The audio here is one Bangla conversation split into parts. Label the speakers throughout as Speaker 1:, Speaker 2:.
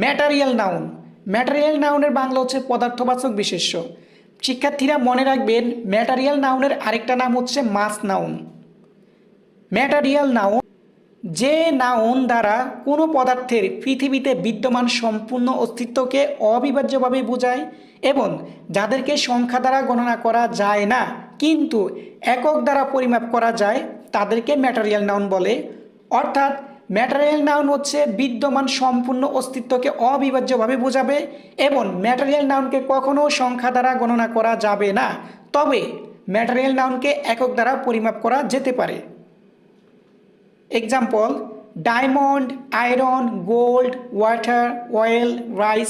Speaker 1: Material noun. ম্যাটারিয়াল নাউনের বাংলা হচ্ছে পদার্থবাচক বিশেষ্য। শিক্ষার্থীরা মনে রাখবেন ম্যাটারিয়াল নাউনের আরেকটা নাম হচ্ছে মাস নাউন। ম্যাটারিয়াল নাউন যে নাউন দ্বারা কোনো পদার্থের পৃথিবীতে বিদ্যমান সম্পূর্ণ অস্তিত্বকে অবিভাজ্যভাবে বোঝায় এবং যাদেরকে সংখ্যা দ্বারা গণনা করা যায় না কিন্তু একক দ্বারা পরিমাপ করা যায় তাদেরকে ম্যাটারিয়াল নাউন বলে। অর্থাৎ ম্যাটারিয়াল নাউন হচ্ছে বিদ্যমান সম্পূর্ণ অস্তিত্বকে অবিভাজ্যভাবে বোঝাবে এবং ম্যাটারিয়াল নাউনকে কখনো সংখ্যা দ্বারা গণনা করা যাবে না, তবে ম্যাটারিয়াল নাউনকে একক দ্বারা পরিমাপ করা যেতে পারে। Example: diamond, iron, gold, water, oil, rice,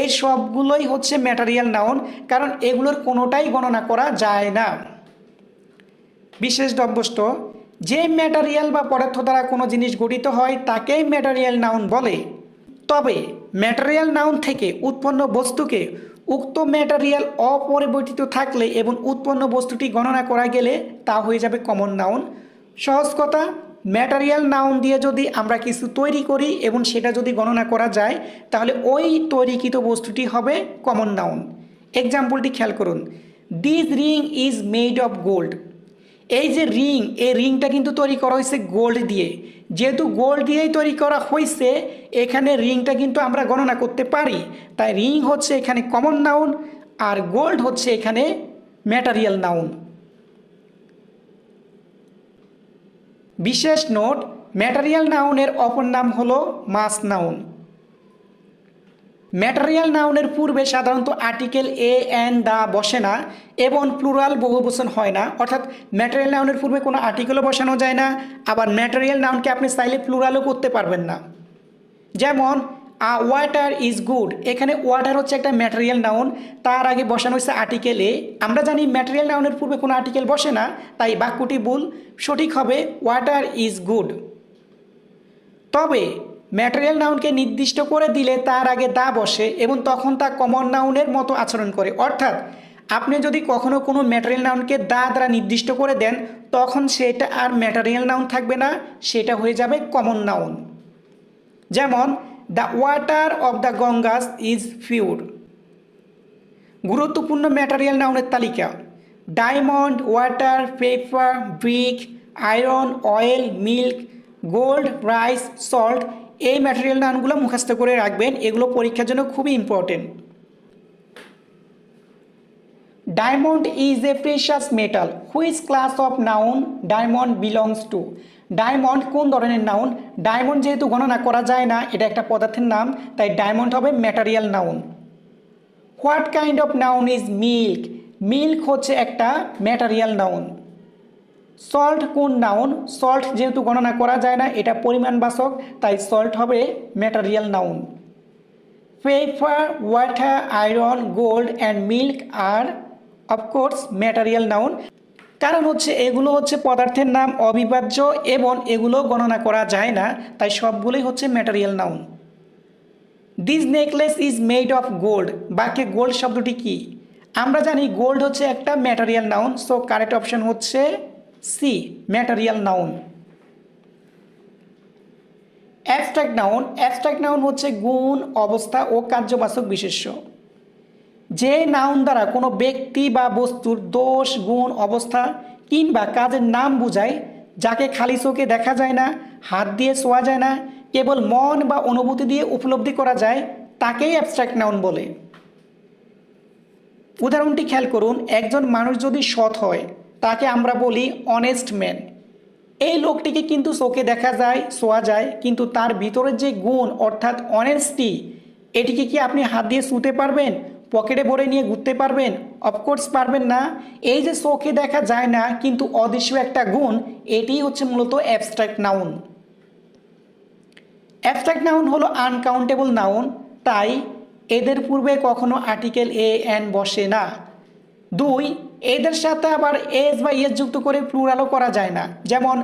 Speaker 1: এই সবগুলোই হচ্ছে ম্যাটারিয়াল নাউন, কারণ এগুলোর কোনোটাই গণনা করা যায় না। বিশেষ দ্রব্যস্থ: যে ম্যাটারিয়াল বা পদার্থ দ্বারা কোনো জিনিস গঠিত হয় তাকেই ম্যাটারিয়াল নাউন বলে। তবে ম্যাটারিয়াল নাউন থেকে উৎপন্ন বস্তুকে উক্ত ম্যাটারিয়াল অপরিবর্তিত থাকলে এবং উৎপন্ন বস্তুটি গণনা করা গেলে তা হয়ে যাবে কমন নাউন। সহজ কথা, ম্যাটারিয়াল নাউন দিয়ে যদি আমরা কিছু তৈরি করি এবং সেটা যদি গণনা করা যায় তাহলে ওই তৈরিকৃত বস্তুটি হবে কমন নাউন। এক্সাম্পলটি খেয়াল করুন: this ring is made of gold. এই যে রিং, এই রিংটা কিন্তু তৈরি করা হয়েছে গোল্ড দিয়ে। যেহেতু গোল্ড দিয়েই তৈরি করা হয়েছে, এখানে রিংটা কিন্তু আমরা গণনা করতে পারি, তাই রিং হচ্ছে এখানে কমন নাউন আর গোল্ড হচ্ছে এখানে ম্যাটারিয়াল নাউন। বিশেষ নোট: ম্যাটারিয়াল নাউনের অপর নাম হলো মাস নাউন। ম্যাটারিয়াল নাউনের পূর্বে সাধারণত আর্টিকেল এ অ্যান্ড দা বসে না এবং প্লুরাল বহুবচন হয় না। অর্থাৎ ম্যাটারিয়াল নাউনের পূর্বে কোনো আর্টিকেলও বসানো যায় না, আবার ম্যাটারিয়াল নাউনকে আপনি চাইলে প্লুরালও করতে পারবেন না। যেমন ওয়াটার ইজ গুড, এখানে ওয়াটার হচ্ছে একটা ম্যাটারিয়াল নাউন, তার আগে বসানো হয়েছে আর্টিকেল এ। আমরা জানি ম্যাটারিয়াল নাউনের পূর্বে কোনো আর্টিকেল বসে না, তাই বাক্যটি ভুল। সঠিক হবে ওয়াটার ইজ গুড। তবে ম্যাটেরিয়াল নাউনকে নির্দিষ্ট করে দিলে তার আগে দা বসে এবং তখন তা কমন নাউনের মতো আচরণ করে। অর্থাৎ আপনি যদি কখনো কোনো ম্যাটেরিয়াল নাউনকে দা দ্বারা নির্দিষ্ট করে দেন তখন সেটা আর ম্যাটেরিয়াল নাউন থাকবে না, সেটা হয়ে যাবে কমন নাউন। যেমন the water of the Ganges is pure. গুরুত্বপূর্ণ ম্যাটেরিয়াল নাউনের তালিকা: diamond, water, paper, brick, iron, oil, milk, gold, rice, salt. এই ম্যাটেরিয়াল নাউনগুলো মুখস্থ করে রাখবেন, এগুলো পরীক্ষার জন্য খুবই important. Diamond is a precious metal. Which class of noun diamond belongs to? Diamond কোন ধরনের নাউন? ডায়মন্ড যেহেতু গণনা করা যায় না, এটা একটা পদার্থের নাম, তাই ডায়মন্ড হবে material noun. What kind of noun is milk? Milk হচ্ছে একটা ম্যাটেরিয়াল নাউন। সল্ট কোন নাউন? সল্ট যেহেতু গণনা করা যায় না, এটা পরিমাণবাচক, তাই সল্ট হবে material noun. Paper, water, iron, gold and milk আর অফকোর্স ম্যাটেরিয়াল নাউন, কারণ হচ্ছে এগুলো হচ্ছে পদার্থের নাম, অবিভাজ্য এবং এগুলো গণনা করা যায় না, তাই সবগুলোই হচ্ছে material noun. This necklace is made of gold. বাক্যে গোল্ড শব্দটি কি? আমরা জানি গোল্ড হচ্ছে একটা material noun, so correct option হচ্ছে C, material noun. Abstract noun. Abstract noun হচ্ছে গুণ, অবস্থা ও কার্যবাচক বিশেষ্য। যে নাউন দ্বারা কোনো ব্যক্তি বা বস্তুর দোষ, গুণ, অবস্থা কিংবা কাজের নাম বোঝায়, যাকে খালি চোখে দেখা যায় না, হাত দিয়ে ছোঁয়া যায় না, কেবল মন বা অনুভূতি দিয়ে উপলব্ধি করা যায়, তাকেই অ্যাবস্ট্রাক্ট নাউন বলে। উদাহরণটি খেয়াল করুন: একজন মানুষ যদি সৎ হয় তাকে আমরা বলি অনেস্ট ম্যান। এই লোকটিকে কিন্তু চোখে দেখা যায়, ছোঁয়া যায়, কিন্তু তার ভিতরের যে গুণ অর্থাৎ অনেস্টি, এটিকে কি আপনি হাত দিয়ে ছুঁতে পারবেন, পকেটে ভরে নিয়ে ঘুরতে পারবেন? অফকোর্স পারবেন না। এই যে চোখে দেখা যায় না কিন্তু অদৃশ্য একটা গুণ, এটিই হচ্ছে মূলত অ্যাবস্ট্রাক্ট নাউন। অ্যাবস্ট্রাক্ট নাউন হলো আনকাউন্টেবল নাউন, তাই এদের পূর্বে কখনো আর্টিকেল এ অ্যান বসে না। 2, এদের সাথে আবার এস বা ইয়েস যুক্ত করে প্লুরালও করা যায় না। যেমন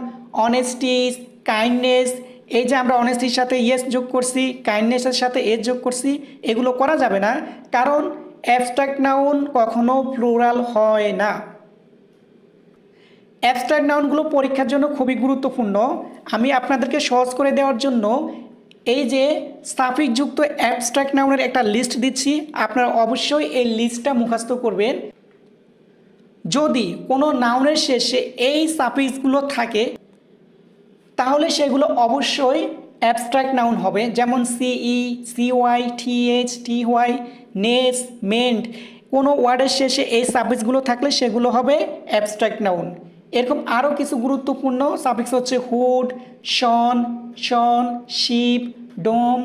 Speaker 1: অনেস্টি, কাইন্ডনেস, এই যে আমরা অনেস্টির সাথে ইয়েস যোগ করছি, কাইন্ডনেসের সাথে এস যোগ করছি, এগুলো করা যাবে না, কারণ অ্যাবস্ট্রাক্ট নাউন কখনো প্লুরাল হয় না। অ্যাবস্ট্রাক্ট নাউনগুলো পরীক্ষার জন্য খুবই গুরুত্বপূর্ণ। আমি আপনাদেরকে সহজ করে দেওয়ার জন্য এই যে সাফিক্সযুক্ত অ্যাবস্ট্রাক্ট নাউনের একটা লিস্ট দিচ্ছি, আপনারা অবশ্যই এই লিস্টটা মুখস্থ করবেন। যদি কোনো নাউনের শেষে এই সাফিক্সগুলো থাকে তাহলে সেগুলো অবশ্যই অ্যাবস্ট্রাক্ট নাউন হবে, যেমন সিই, সিওয়াই, টিএইচ, টিওয়াই, নেস, মেন্ট। কোনো ওয়ার্ডের শেষে এই সাফিক্সগুলো থাকলে সেগুলো হবে অ্যাবস্ট্রাক্ট নাউন। এরকম আরও কিছু গুরুত্বপূর্ণ সাফিক্স হচ্ছে হুড, শন, শন, শিপ, ডোম,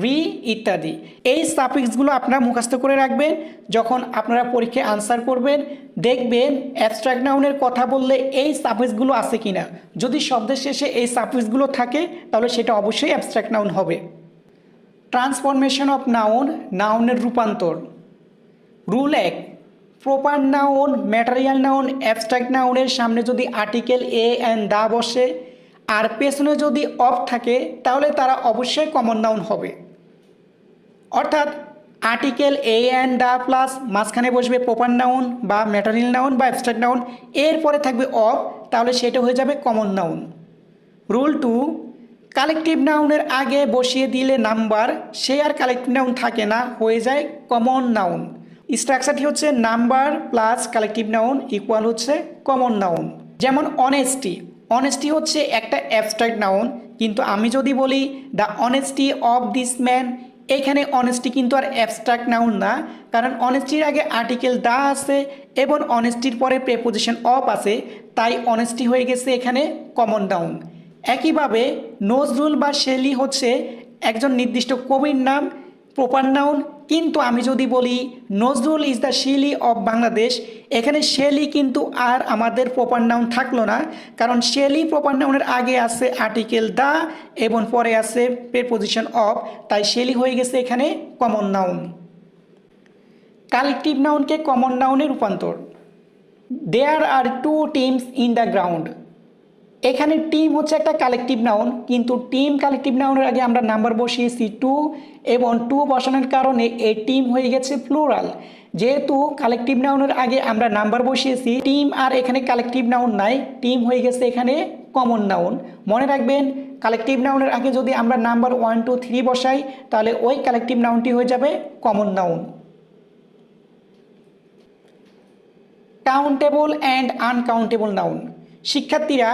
Speaker 1: রি ইত্যাদি। এই সাফিক্সগুলো আপনারা মুখস্থ করে রাখবেন। যখন আপনারা পরীক্ষায় আনসার করবেন দেখবেন অ্যাবস্ট্রাক্ট নাউনের কথা বললে এই সাফিক্সগুলো আছে কিনা। যদি শব্দের শেষে এই সাফিক্সগুলো থাকে তাহলে সেটা অবশ্যই অ্যাবস্ট্রাক্ট নাউন হবে। ট্রান্সফরমেশন অফ নাউন, নাউনের রূপান্তর। Rule 1, proper noun, material noun, abstract নাউনের সামনে যদি আর্টিকেল এ অ্যান্ড দা বসে আর পেছনে যদি অফ থাকে তাহলে তারা অবশ্যই কমন নাউন হবে। অর্থাৎ article a and the plus মাঝখানে বসবে প্রপার নাউন বা ম্যাটেরিয়াল নাউন বা অ্যাবস্ট্রাক্ট নাউন, এরপরে থাকবে অফ, তাহলে সেটা হয়ে যাবে কমন নাউন। রুল 2, কালেকটিভ নাউনের আগে বসিয়ে দিলে নাম্বার, সে আর কালেকটিভ নাউন থাকে না, হয়ে যায় কমন নাউন। স্ট্রাকচারটি হচ্ছে number plus collective noun equal হচ্ছে কমন নাউন। যেমন অনেস্টি, অনেস্টি হচ্ছে একটা অ্যাবস্ট্রাক্ট নাউন, কিন্তু আমি যদি বলি the honesty of this man, এখানে অনেস্টি কিন্তু আর অ্যাবস্ট্রাক্ট নাউন না, কারণ অনেস্টির আগে আর্টিকেল দা আছে এবং অনেস্টির পরে প্রেপোজিশন অফ আছে, তাই অনেস্টি হয়ে গেছে এখানে কমন নাউন। একইভাবে নজরুল বা শেলি হচ্ছে একজন নির্দিষ্ট কবির নাম, প্রপার নাউন, কিন্তু আমি যদি বলি Nazrul is the Shelley of Bangladesh, এখানে শেলি কিন্তু আর আমাদের প্রপার নাউন থাকলো না, কারণ শেলি প্রপার নাউনের আগে আছে আর্টিকেল দা এবং পরে আছে প্রেপোজিশন অফ, তাই শেলি হয়ে গেছে এখানে কমন নাউন। কালেকটিভ নাউনকে কমন নাউনে রূপান্তর। দেয়ার আর 2 টিমস ইন দ্য গ্রাউন্ড, এখানে টিম হচ্ছে একটা কালেকটিভ নাউন, কিন্তু টিম কালেকটিভ নাউনের আগে আমরা নাম্বার বসিয়েছি 2 এবং 2 বসানোর কারণে এই টিম হয়ে গেছে প্লুরাল। যেহেতু কালেকটিভ নাউনের আগে আমরা নাম্বার বসিয়েছি, টিম আর এখানে কালেকটিভ নাউন নাই, টিম হয়ে গেছে এখানে কমন নাউন। মনে রাখবেন কালেকটিভ নাউনের আগে যদি আমরা নাম্বার 1 2 3 বসাই তাহলে ওই কালেকটিভ নাউনটি হয়ে যাবে common noun. Countable and uncountable noun. শিক্ষার্থীরা,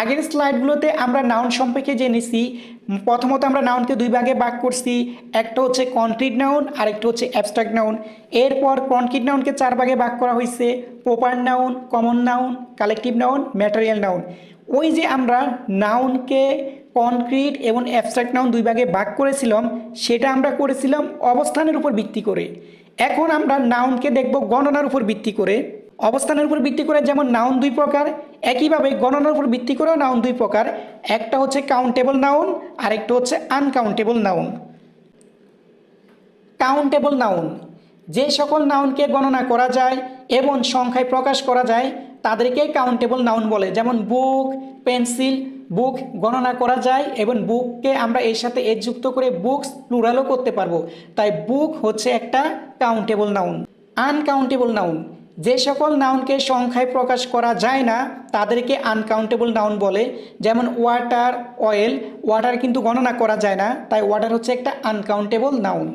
Speaker 1: আগের স্লাইডগুলোতে আমরা নাউন সম্পর্কে জেনেছি। প্রথমত আমরা নাউনকে 2 ভাগে ভাগ করছি, একটা হচ্ছে কনক্রিট নাউন আর একটা হচ্ছে অ্যাবস্ট্রাক্ট নাউন। এরপর কনক্রিট নাউনকে 4 ভাগে ভাগ করা হয়েছে, proper noun, common noun, collective noun, material noun. ওই যে আমরা নাউনকে কনক্রিট এবং অ্যাবস্ট্রাক্ট নাউন 2 ভাগে ভাগ করেছিলাম, সেটা আমরা করেছিলাম অবস্থানের উপর ভিত্তি করে। এখন আমরা নাউনকে দেখব গণনার উপর ভিত্তি করে। অবস্থানের উপর ভিত্তি করে যেমন নাউন 2 প্রকার, একইভাবে গণনার উপর ভিত্তি করেও নাউন 2 প্রকার। একটা হচ্ছে কাউন্টেবল নাউন আর একটা হচ্ছে আনকাউন্টেবল নাউন। কাউন্টেবল নাউন, যে সকল নাউনকে গণনা করা যায় এবং সংখ্যায় প্রকাশ করা যায় তাদেরকে কাউন্টেবল নাউন বলে। যেমন বুক, পেন্সিল, বুক গণনা করা যায় এবং বুককে আমরা এর সাথে এজ যুক্ত করে বুকস প্লুরালও করতে পারবো, তাই বুক হচ্ছে একটা কাউন্টেবল নাউন। আনকাউন্টেবল নাউন, যে সকল নাউনকে সংখ্যায় প্রকাশ করা যায় না তাদেরকে আনকাউন্টেবল নাউন বলে। যেমন ওয়াটার, অয়েল, ওয়াটার কিন্তু গণনা করা যায় না, তাই ওয়াটার হচ্ছে একটা আনকাউন্টেবল নাউন।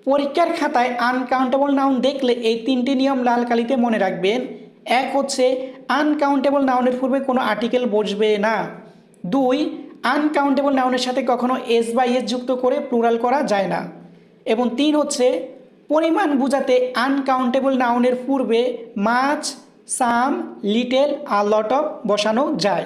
Speaker 1: পরীক্ষার খাতায় আনকাউন্টেবল নাউন দেখলে এই 3টি নিয়ম লাল কালিতে মনে রাখবেন। 1 হচ্ছে আনকাউন্টেবল নাউনের পূর্বে কোনো আর্টিকেল বসবে না। 2, আনকাউন্টেবল নাউনের সাথে কখনো এস বা এস যুক্ত করে প্লুরাল করা যায় না। এবং 3 হচ্ছে পরিমাণ বোঝাতে আনকাউন্টেবল নাউনের পূর্বে মাছ, সাম, লিটেল আর লট অফ বসানো যায়।